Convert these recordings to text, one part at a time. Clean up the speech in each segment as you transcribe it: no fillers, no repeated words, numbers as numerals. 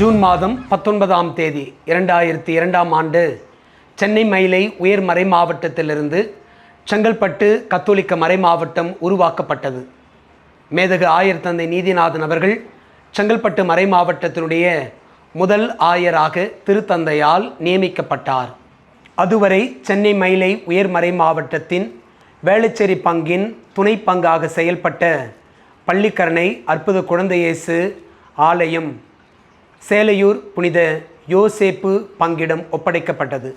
June மாதம் 19ஆம் தேதி 2002ஆம் ஆண்டு சென்னை மயிலை உயர் மறை மாவட்டத்திலிருந்து செங்கல்பட்டு கத்தோலிக்க மறை மாவட்டம் உருவாக்கப்பட்டது. மேதகு ஆயர் தந்தை நீதிநாதன் அவர்கள் செங்கல்பட்டு மறை மாவட்டத்தினுடைய முதல் ஆயராக திருத்தந்தையால் நியமிக்கப்பட்டார். அதுவரை சென்னை மயிலை உயர்மறை மாவட்டத்தின் வேளச்சேரி பங்கின் துணை பங்காக செயல்பட்ட பள்ளிக்கரணை அற்புத குழந்தை இயேசு ஆலயம் சேலையூர் புனித யோசேப்பு பங்கிடம் ஒப்படைக்கப்பட்டது.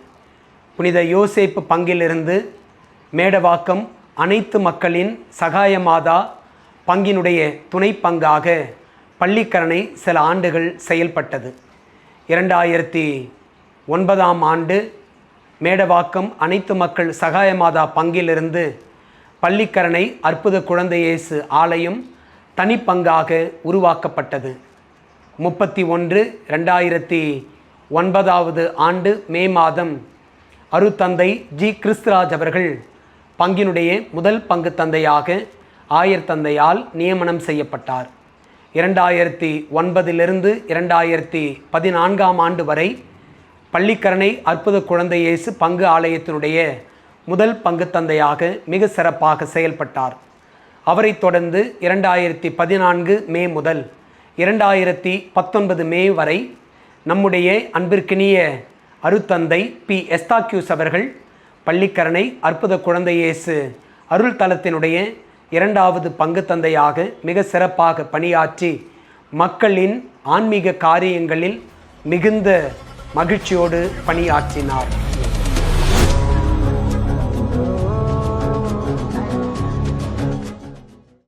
புனித யோசேப்பு பங்கிலிருந்து மேடவாக்கம் அனைத்து மக்களின் சகாயமாதா பங்கினுடைய துணை பங்காக பள்ளிக்கரணை சில ஆண்டுகள் செயல்பட்டது. 2009ஆம் ஆண்டு மேடவாக்கம் அனைத்து மக்கள் சகாயமாதா பங்கிலிருந்து பள்ளிக்கரணை அற்புத குழந்தை இயேசு ஆலயம் தனிப்பங்காக உருவாக்கப்பட்டது. 31/2009 ஆண்டு மே மாதம் அருத்தந்தை ஜி கிறிஸ்துராஜ் அவர்கள் பங்கினுடைய முதல் பங்கு தந்தையாக ஆயர் தந்தையால் நியமனம் செய்யப்பட்டார். 2009 2014ஆம் ஆண்டு வரை பள்ளிக்கரணை அற்புத குழந்தை இயேசு பங்கு ஆலயத்தினுடைய முதல் பங்கு தந்தையாக மிக சிறப்பாக செயல்பட்டார். அவரை தொடர்ந்து 2014 மே முதல் 2019 மே வரை நம்முடைய அன்பிற்கினிய அருத்தந்தை பி எஸ்தாக்யூஸ் அவர்கள் பள்ளிக்கரணை அற்புத குழந்தை இயேசு அருள் தலத்தினுடைய 2வது பங்கு தந்தையாக மிக சிறப்பாக பணியாற்றி மக்களின் ஆன்மீக காரியங்களில் மிகுந்த மகிழ்ச்சியோடு பணியாற்றினார்.